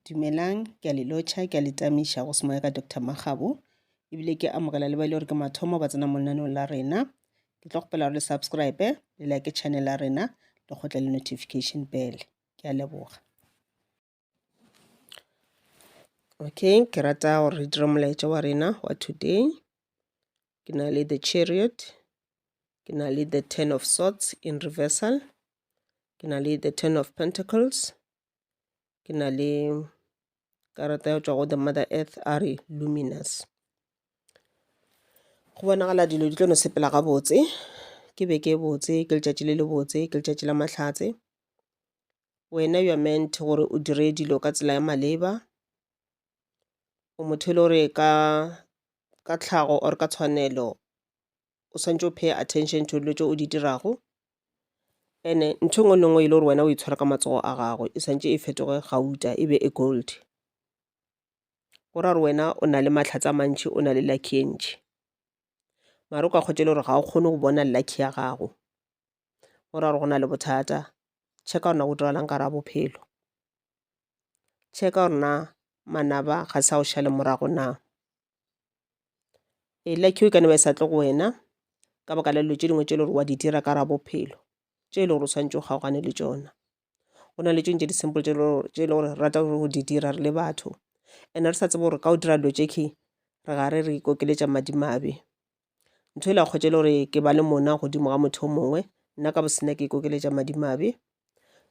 Dumelang, ke a le lotjha, ke a le tamisha go semoya ka Dr. Makgabo. Ebile ke amogela le ba ile gore ke mathomo ba tsena mo lenaneong la rena. Ke tlo gopela gore le subscribe, le like channel la rena, le gotle le notification bell. Ke a leboga. Okay, ke rata gore re dire molaetsa wa rena wa today. Ke na le the Chariot, ke na le the Ten of Swords in reversal, ke na le the Ten of Pentacles, ke na le karata ya tswa go the Mother Earth a re luminous. Go bonagala dilo di tlo no sepela ga botse, ke be ke botse, ke letšatši le le botse, ke letšatši la mahlatse. Wena you are meant gore o dire dilo ka tsela ya maleba. O motho e le gore ka tlhago or ka tshwanelo o swantse o pay attention to dilo tse o di dirago. Ene ntho nngwe le nngwe e le gore wena o itshwara ka matsogo a gago e swantse e fetoge gauta e be e gold. Go ra gore wena o na le mahlatse a mantši, o na le lucky e ntšhi. Mare o ka kgotse le gore ga o kgone go bona lucky ya gago. Go ra gore go na le bothata. Check-a gore na go diralang ka ra bophelo. Check-a gore na manaba ga sa o šale morago na. Lucky e ka ne ba e sa tle go wena ka baka la dilo tše dingwe tše le gore wa di dira ka ra bophelo, tše e le gore o swantse o kgaogane le tšona. Go na le tše ntše di simple tše le gore rata go di dira re le batho, ene re sa tsebe gore ka o dira dilo tšekhwi re gare re ikokeletša madimabe. Ntho e la kgwetše le gore ke ba le mona godimo ga motho o mongwe, nna ka bosena ke ikokeletša madimabe.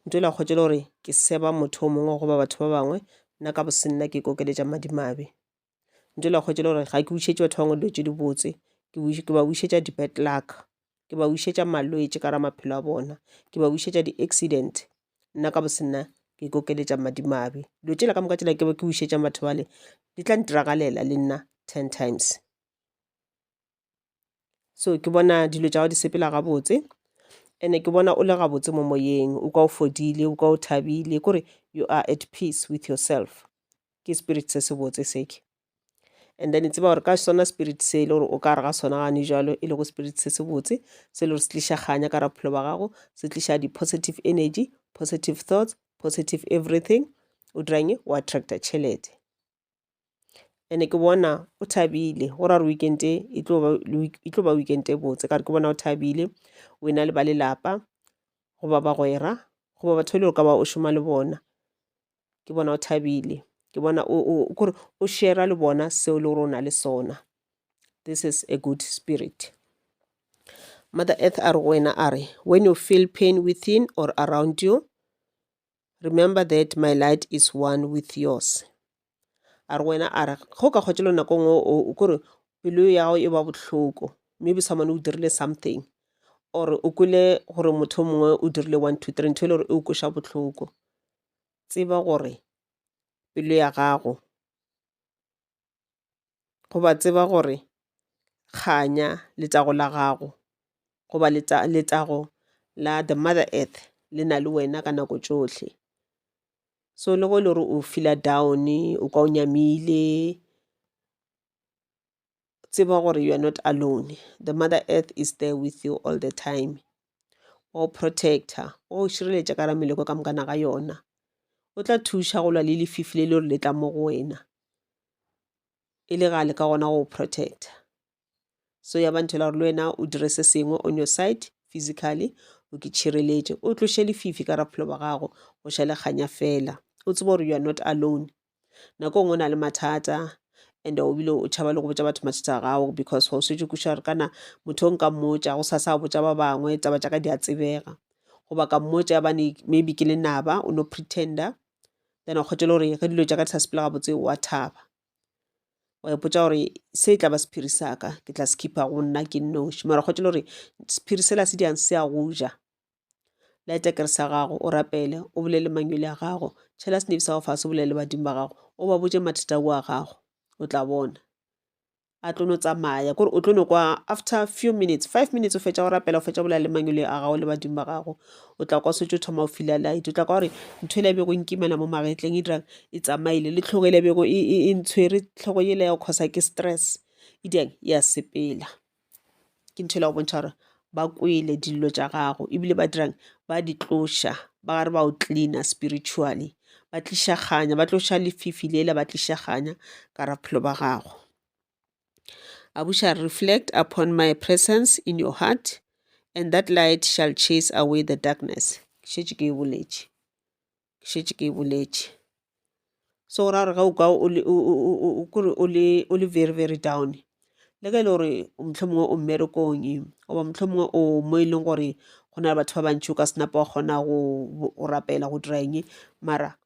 Ntho e la kgwetše le gore ke seba motho o mongwe goba batho ba bangwe, nna ka bosena ke ikokeletša madimabe. Ntho e la kgwetše le gore ga ke wišetše batho ba bangwe dilo tše di botse, ke ba wišetša di-bad luck, ke ba wišetša malwetše ka ra maphelo a bona, ke ba wišetša di-accident, nna ka bosena ke ikokeletša madimabe. Dilo tšela ka moka tšela ke wišetšang batho bale di tla ntiragalela le nna 10 times. So ke bona dilo tša go di sepela gabotse, ene ke bona o le gabotse mo moyeng, o ka o fodile, o ka o thabile, kore you are at peace with yourself. Ke spirit se se botse seke. And then tseba gore ka sona spirit se le gore o ka re ga sona gane jalo e le go spirit se se botse se le gore se tliša kganya ka ra bophelo ba gago, se tliša di-positive energy, positive thoughts, positive everything. O dirang o attracta tšhelete. Ene ke bona o thabile, go ra re weekend e tlo ba weekend e botse, ka re ke bona o thabile, o ena le ba lelapa, goba bagwera, goba batho le ka ba o šoma le bona. Ke bona o thabile, ke bona o share le bona seo le gore o na le sona. This is a good spirit. Mother Earth a re go wena a re, when you feel pain within or around you, remember that my light is one with yours. A re wena a re go ka kgwetše le nako ngwe kore pelo ya gago e ba bohloko, maybe someone o dirile something, or o kwele gore motho mongwe o dirile 1 2 3 ntho e le gore e o kweša bohloko. Tseba gore pelo ya gago goba tseba gore kganya letšago la gago goba letšago la the Mother Earth le na le wena ka nako tšohle. So le go le gore o feela down, o ka o nyamile, tseba gore you are not alone. The Mother Earth is there with you all the time. O protector, o šireletša ka ra meleko ka mokana ga yona. O tla thuša go lwa le lefifi le le gore le tla mo go wena, e le gale ka gona go protecta. So ya ba ntho la gore le wena o dire se sengwe on your side physically, o ke tšhireletše, o tloše lefifi ka ra bophelo ba gago, go šale kganya fela. O tsebe gore you are not alone. Nako ngwe o na le mathata, and o bile o tšhaba le go botša batho mathata a gago, because go šetše kuša gore kana motho o nka mmotša go sa botša ba bangwe taba tša ka di a tsebega, goba ka mmotša bane maybe ke le naba o no pretender, then o kgotše le gore ge dilo tša ka di sa sepela gabotse wa thaba, wa ipotša gore se tla ba sephiri sa ka ke tla skippa go nna ke nnoši, mara kgotše le gore sephiri sela se diang se a goja. Laeta kere sa gago o rapele, o bolele mangwele a gago, tšhela senebi sa go fase, o bolele badimo ba gago, o ba botše mathata a gago, o tla bona a tlo no tsamaya. Kore o tlo no kwa after few minutes, 5 minutes o fetša go rapela, o fetša bolela le mangwele a gago le badimo ba gago, o tla kwa setse o thoma o feel light, o tla kwa gore ntho e le bego nkimana mo magetleng e dirang e tsamaile, le tlhogo e le bego e ntshwere, tlhogo e le ya go causa ke stress e diang ya sepela. Ke ntho e la go bontšha gore ba kwele dilo tša gago, ebile ba dirang ba di tloša, ba gare ba o cleaner spiritually, ba tliša kganya, ba tloša lefifi lela ba tliša kganya ka ra bophelo ba gago. Abu shall reflect upon my presence in your heart, and that light shall chase away the darkness. Ke šetše ke e boletše. So ra re ga o ka o le very very down, le ka e le gore mohlomongwe o mmerekong goba mohlomongwe o mo e leng gore go na le batho ba bantši o ka senapa wa kgona go rapela go dira eng, mara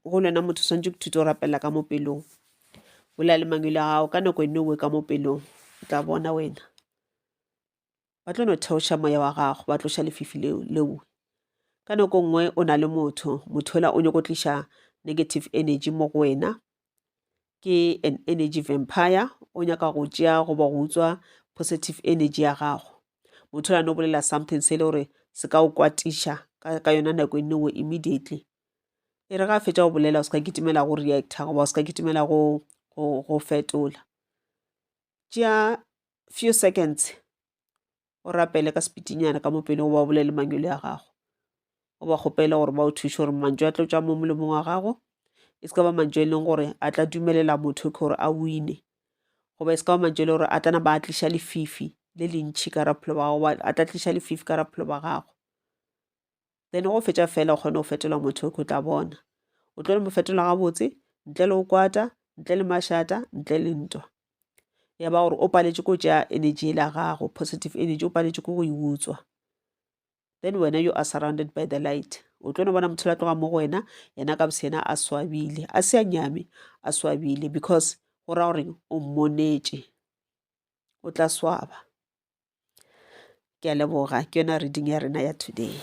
go lena motho swantse ke thute go rapela ka mo pelong. Bolela le mangwele a gago ka nako e nngwe ka mo pelong, o tla bona wena ba tlo no theoša moya wa gago, ba tloša lefifi leo. Ka nako nngwe o na le motho ola o nyako tliša negative energy mo go wena, ke an energy vampire, o nyaka go tšea goba go utswa positive energy ya gago. Motho ola no bolela something se le gore se ka o kwatiša ka yona nako e nngwe immediately. E re ga fetša go bolela o se ka kitimela go reacta goba o se ka kitimela go fetola. Tšea few seconds o rapele ka speedinyana ka mo pelong goba o bolele mangwele a gago, o ba kgopela gore ba o thuše gore mantšu a tlo tšwa mo molomong wa gago e se ka ba mantšu e leng gore a tla dumelela motho ke gore a wine, goba e se ka ba mantšu e leng gore a tla ba a tliša lefifi le lentšhi ka ra bophelo ba gago, a tla tliša lefifi ka ra bophelo ba gago. Then go fetša fela o kgone go fetola motho o tla bona o tlo le mo fetola gabotse, ntle le go kwata, ntle le mašata, ntle le ntwa. Ya ba gore o paletše ko tšea energy la gago, positive energy, o paletše ko go e utswa. Then wena you are surrounded by the light. O tlo no bona motho la tloga mo go wena, yena ka bose yena a swabile, a se a nyame, a swabile because go ra gore o mmonetše, o tla swaba. Ke a leboga, ke yona reading ya rena ya today.